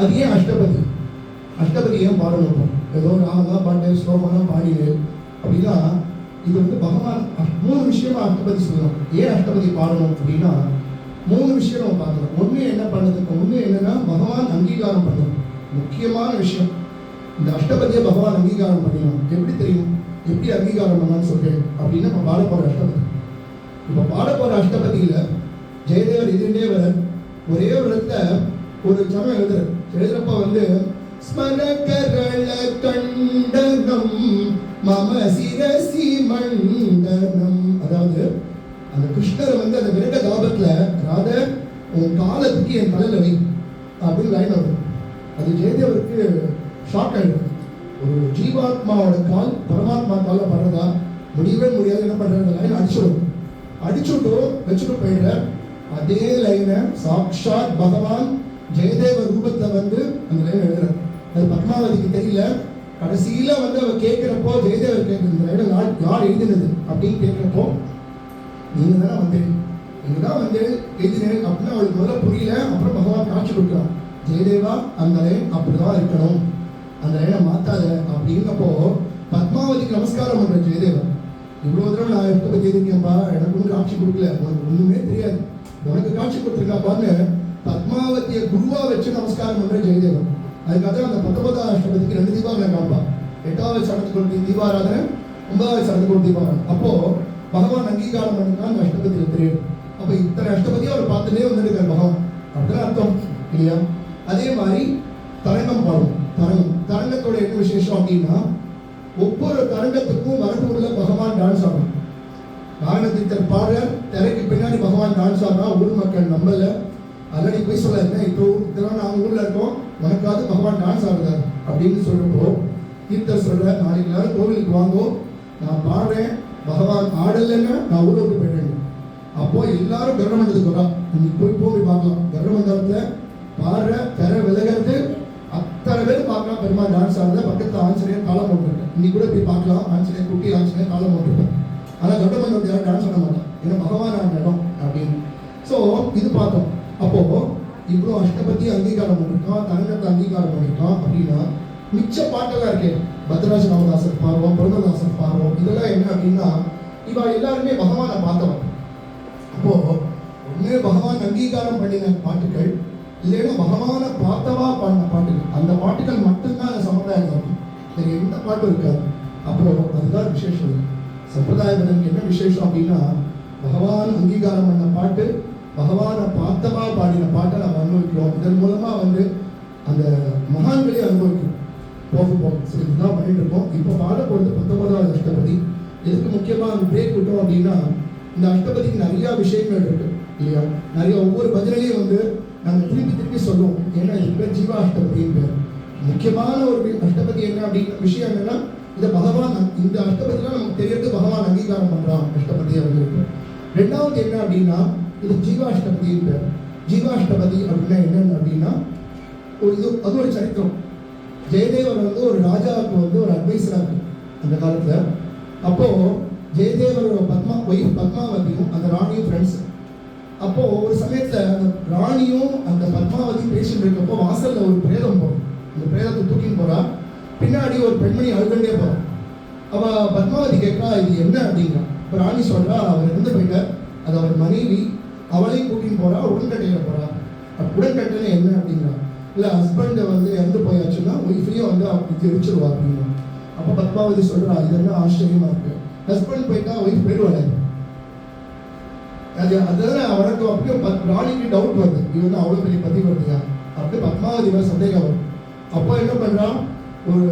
அது ஏன் அஷ்டபதி? அஷ்டபதி ஏன் பாடணும்? ஏதோ ராகமாக பாட்டு ஸ்லோகமாக பாடிடு அப்படின்னா, இது பகவான் 3 விஷயமா அஷ்டபதி சொல்லணும். ஏன் அஷ்டபதி பாடணும் அப்படின்னா 3 விஷயம் நம்ம பார்க்கணும். ஒன்று என்ன பண்ணதுக்கு ஒன்று என்னன்னா பகவான் அங்கீகாரம் பண்ணணும். முக்கியமான விஷயம் இந்த அஷ்டபதியை பகவான் அங்கீகாரம் பண்ணிடணும். எப்படி தெரியும் எப்படி அங்கீகாரம் பண்ணான்னு சொல்றேன் அப்படின்னா, நம்ம பாட போகிற அஷ்டபதி. இப்போ பாட போகிற அஷ்டபதியில் ஜெயதேவர் இதேவர் ஒரே ஒரு இடத்துல ஒரு சமயம் எழுதுறப்ப ஸ்மரகரள கண்டனம் மம சிரசி மண்டனம். அதாவது அந்த கிருஷ்ணரை அந்த விரக தாபத்துல ராத உன் காலத்துக்கு என் தலையில வை அப்படின்னு லைன் வரும். அது ஜெயதேவருக்கு ஷாக் ஆயிடும். ஒரு ஜீவாத்மாவோட கால் பரமாத்மா காலில் படுறதா முடியவே முடியாது. என்ன பண்றது? லைன் அடிச்சுட்டு வச்சுட்டு போயிடுற. அதே லைனை சாக்ஷாத் பகவான் ஜெயதேவ ரூபத்துல அந்த லைன் எழுதுற. அது பத்மாவதிக்கு தெரியல. கடைசியில அவ கேட்கிறப்போ ஜெயதேவர் கேட்கிற இந்த லைனை யார் எழுதினது அப்படின்னு கேட்கிறப்போ, நீங்க தானே நீங்க தான் எழுதினேன் அப்படின்னு அவளுக்கு முதல்ல புரியல. அப்புறம் பகவான் காட்சி கொடுக்கலாம். ஜெயதேவா அந்த லைன் அப்படிதான் இருக்கணும், அந்த லைனை மாத்தாத அப்படின்னப்போ பத்மாவதிக்கு நமஸ்காரம் பண்ற ஜெயதேவன். இவ்வளவு தூரம் நான் எப்ப பத்தி இருக்கேன்பா, எனக்கு ஒன்றும் காட்சி கொடுக்கல, உனக்கு ஒண்ணுமே தெரியாது, உனக்கு காட்சி கொடுத்துருக்காப்பான்னு பத்மாவதியை குருவா வச்சு நமஸ்காரம் பண்ற ஜெயதேவன். அதுக்காக அந்த 19ஆம் அஷ்டபதிக்கு 2 தீபாவளி காண்பா. 8வது சடத்துக்கு தீபாராதனை, 9வது சடத்துக்கு தீபாராதனை. அப்போ பகவான் அங்கீகாரம் பண்ணினா அந்த அஷ்டபதியில் தெரியும். அப்ப இத்தனை அஷ்டபதியும் அவர் பார்த்துட்டே வந்துருக்கார் பகவான். அப்படிதான் அர்த்தம் இல்லையா? அதே மாதிரி தரங்கம் பாடும். தரங்கத்தோட என்ன விசேஷம் அப்படின்னா, ஒவ்வொரு தரங்கத்துக்கும் வரக்கூட பகவான் டான்ஸ் ஆடும். நாகநந்தித்தர் பாடுற திரைக்கு பின்னாடி பகவான் டான்ஸ் ஆடுறா. ஊர் மக்கள் நம்பல. அதனால போய் சொல்ல, இப்போ இதெல்லாம் நாங்கள் ஊர்ல இருக்கோம், உனக்காவது பகவான் டான்ஸ் ஆடுறாரு அப்படின்னு சொல்றப்போ தீர்த்தர் சொல்ற, நாளைக்கு எல்லாரும் கோவிலுக்கு வாங்கோ, நான் பாடுறேன், பகவான் ஆடலைன்னு நான் ஊரை விட்டு போயிட்டேன். அப்போ எல்லாரும் கர்ணமண்டலத்துக்கு வரா. இன்னைக்கு போய் பார்க்கலாம். கர்ணமண்டலத்துல பாடுற திரை விலகிறது அத்தனை பேர் பார்க்கலாம். பெருமாள் டான்ஸ் ஆடுறத பக்கத்துல ஆஞ்சநேயர் காலம் போட்டுருக்கேன். இன்னைக்கு கூட போய் பார்க்கலாம். ஆஞ்சநேயர் குட்டி ஆஞ்சநேயர் காலம் போட்டுருக்கேன். ஆனால் கர்ணமண்டலத்தை யாரும் டான்ஸ் ஆட மாட்டேன், ஏன்னா பகவான் ஆடுற இடம் அப்படின்னு. ஸோ இது பார்த்தோம். அப்போ இவ்வளோ அஷ்டபதி அங்கீகாரம் பண்ணிருக்கான், தரங்கத்தை அங்கீகாரம் பண்ணிருக்கான் அப்படின்னா மிச்ச பாட்டெல்லாம் இருக்கே, பத்ராஜ ராமதாசர் பாடுவோம், புரந்ததாசர் பாடுவோம், இதெல்லாம் என்ன அப்படின்னா இவ எல்லாருமே பகவானை பார்த்தவன். அப்போ ஒண்ணு பகவான் அங்கீகாரம் பண்ணின பாட்டுகள், இல்லைன்னா பகவானை பார்த்தவா பாடின பாட்டுகள். அந்த பாட்டுகள் மட்டும்தான் அந்த சம்பிரதாயம் இருக்கும், வேற எந்த பாட்டும் இருக்காது. அப்போ அதுதான் விசேஷம். சம்பிரதாயத்திற்கு என்ன விசேஷம் அப்படின்னா, பகவான் அங்கீகாரம் பண்ண பாட்டு, பகவானை பார்த்தவா பாடின பாட்டை நம்ம அனுபவிக்கிறோம். இதன் மூலமா அந்த மகான்களையும் அனுபவிக்கிறோம். போகும் சரி, இதுதான் பண்ணிட்டு இருக்கோம். இப்போ பாட போகிறது 19வது அஷ்டபதி. எதுக்கு முக்கியமாக பிரேக் விட்டோம் அப்படின்னா, இந்த அஷ்டபதிக்கு நிறைய விஷயங்கள் இருக்கு இல்லையா? நிறைய ஒவ்வொரு பதிலையும் நாங்கள் திருப்பி சொல்லுவோம். ஏன்னா இது பேர் ஜீவா அஷ்டபதியின் பேர். முக்கியமான ஒரு அஷ்டபதி என்ன அப்படிங்கிற விஷயம் என்னன்னா, இந்த பகவான் இந்த அஷ்டபதிலாம் நமக்கு தெரியறது பகவான் அங்கீகாரம் பண்றான் அஷ்டபதி அவர்களுக்கு. 2வது என்ன அப்படின்னா, இது ஜீவாஷ்டபதியின் பேர். ஜீவாஷ்டபதி அப்படின்னா என்னன்னு அப்படின்னா, அது ஒரு சரித்திரம். ஜெயதேவர் ஒரு ராஜாவுக்கு ஒரு அட்வைஸரா இருக்கு அந்த காலத்துல. அப்போ ஜெயதேவரோட பத்மாவதியும் அந்த ராணியும் ஃப்ரெண்ட்ஸ். அப்போ ஒரு சமயத்துல அந்த ராணியும் அந்த பத்மாவதியும் பேசிட்டு இருக்கப்போ வாசல்ல ஒரு பிரேதம் போறோம். அந்த பிரேதத்தை தூக்கின்னு போறா. பின்னாடி ஒரு பெண்மணி அழுகண்டே போறான். அவ பத்மாவதி கேட்கா, இது என்ன அப்படிங்கிறான். இப்போ ராணி சொல்றா, அவர் இருந்து போயிட்டார், அது அவர் மனைவி, அவளையும் கூட்டின்னு போறா, உடன்கட்டையில போறா. உடன்கட்டையில என்ன அப்படிங்கிறான். இல்லை ஹஸ்பண்ட் இறந்து போயாச்சுன்னா ஒய்ஃபையும் எரிச்சிருவா அப்படின்னா. அப்போ பத்மாவதி சொல்றா, இது என்ன ஆச்சரியமா இருக்கு, ஹஸ்பண்ட் போயிட்டா ஒய்ஃப் போயிடுவாங்க. அதுதான் அவனுக்கு அப்படியே ராணிக்கு டவுட் வருது, இது அவ்வளோ பெரிய பத்தி வருதுயா அப்படி பத்மாவதி சந்தேகம் வரும். அப்போ என்ன பண்றான், ஒரு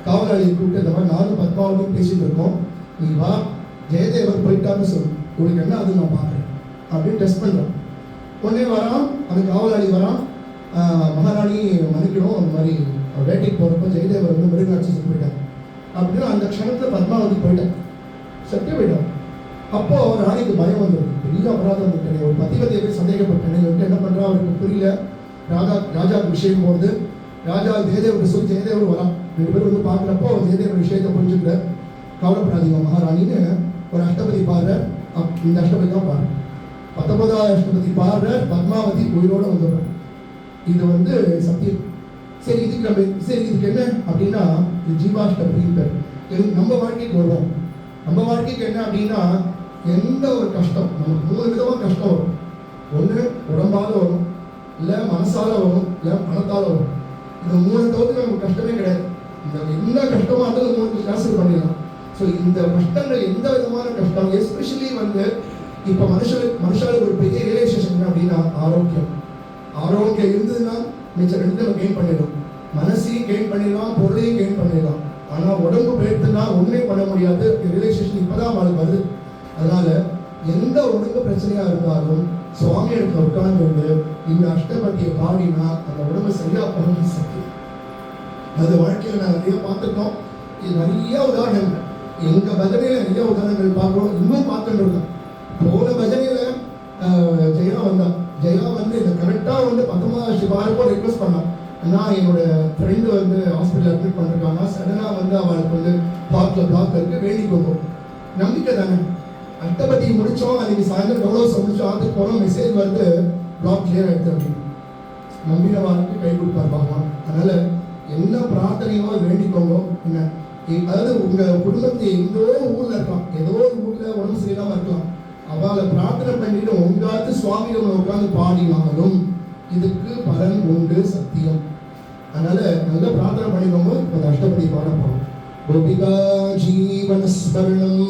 காவலாளியை கூப்பிட்டு, இந்த மாதிரி நானும் பத்மாவதியும் பேசிட்டு இருக்கோம், நீ வா, ஜெயதேவர் போயிட்டான்னு சொல்லு, உங்களுக்கு என்ன அது நான் பார்க்குறேன் அப்படின்னு டெஸ்ட் பண்ணுறான். உடனே வரான், அந்த காவலாளி வரான், மகாராணி மன்னிக்கணும், அந்த மாதிரி வேட்டைக்கு போகிறப்போ ஜெயதேவர் மிருகாட்சி போயிட்டார் அப்படின்னு அந்த க்ஷணத்தில் பத்மாவதி போயிட்டான், செட்டு போயிட்டான். அப்போ ராணிக்கு பயம் வந்துடும், பெரிய அபராதம் விட்டேன், ஒரு பதிவதியை போய் சந்தேகப்பட்டேன். என்ன பண்ணுறா, அவருக்கு புரியல. ராஜாவுக்கு விஷயம் போகுது. ராஜா ஜெயதேவருக்கு சொல்லி ஜெயதேவர் வரான். 2 பேர் பார்க்குறப்போ ஜெயதேவர் விஷயத்தை புரிஞ்சுக்கிற, கவலைப்படாதீங்க மகாராணின்னு ஒரு அஷ்டபதி பாடுற. இந்த அஷ்டபதி தான் பாரு, 19வது அஷ்டபதி பாடுற. பத்மாவதி உயிரோடு வந்துடுறான். இது வந்து சத்தியம். சரி, இதுக்கு என்ன அப்படின்னா இது ஜீவாஷ்டபதின்னு பேர். நம்ம வாழ்க்கைக்கு வருவோம். நம்ம வாழ்க்கைக்கு என்ன அப்படின்னா, எந்த ஒரு கஷ்டம், நமக்கு 3 விதமாக கஷ்டம் வரும். ஒன்று உடம்பால வரும், இல்லை மனசால வரும், இல்லை பணத்தால வரும். இந்த 3 தவிர்த்து நமக்கு கஷ்டமே கிடையாது. இந்த என்ன கஷ்டமாக இருந்தாலும் 3 கேன்சல் பண்ணிடலாம். ஸோ இந்த கஷ்டங்கள் எந்த விதமான கஷ்டம், எஸ்பெஷலி வந்து இப்போ மனுஷாளுக்கு ஒரு பெரிய ரியலைசேஷன் என்ன அப்படின்னா ஆரோக்கியம். ஆரோக்கியம் இருந்ததுன்னா மிச்சம் 2 நம்ம கெயின் பண்ணிடலாம். மனசையும் கெயின் பண்ணிடலாம், பொருளையும் கெயின் பண்ணிடலாம். ஆனால் உடம்பு போயிடுதுன்னா ஒன்றுமே பண்ண முடியாது. ரியலைசேஷன் இப்போதான் அவளுக்கு வருது. அதனால எந்த உடம்பு பிரச்சனையாக இருந்தாலும் சுவாமி இடத்துல உட்கார்ந்து இந்த அஷ்டபதியை பாடினா அந்த உடம்பு சரியாக போகணும் சக்தி. அது வாழ்க்கையில் நான் நிறைய பார்த்துட்டோம். இது நிறைய உதாரணங்கள் எங்கள் பஜனையில் நிறைய உதாரணங்கள் பார்க்குறோம், இன்னும் பார்த்துட்டு இருக்கோம். போன பஜனையில் ஜெயா வந்து இதை கரெக்டாக வந்து 19 சிவாரப்போ ரிக்வெஸ்ட் பண்ணான். நான் என்னோட ஃப்ரெண்டு வந்து ஹாஸ்பிட்டல் அட்மிட் பண்ணிருக்காங்க, சடனாக வந்து அவளுக்கு வந்து ஹார்ட்டில் பிளாக் இருக்கு, வேண்டிக்கோங்க. நம்பிக்கை தானே. அஷ்டபதி முடித்தோம், அன்றைக்கி சாயந்தரம் டவுன்லோட்ஸ் முடிச்சோம், அதுக்கு போகிறோம், மெசேஜ் வந்து பிளாக் கிளியர் ஆகிடுது அப்படின்னு. நம்பினவாளுக்கு கை கொடுப்பார் பகவான். அதனால் என்ன பிரார்த்தனையோ வேண்டிக்கோங்க. என்ன அதாவது உங்கள் குடும்பத்தை எந்தோ ஊரில் இருக்கலாம், ஏதோ ஒரு ஊரில் உடம்பு சரியில்லாமல் இருக்கலாம், அவளை பிரார்த்தனை பண்ணிட்டு உங்காத்து சுவாமிகளை உட்காந்து பாடினாலும் இதுக்கு பலன் உண்டு, சத்தியம். அதனால நல்ல பிரார்த்தனை பண்ணிக்கோங்க. இப்போ அஷ்டபதி பாட போறோம். கோபிகா ஜீவன ஸ்மரணம்.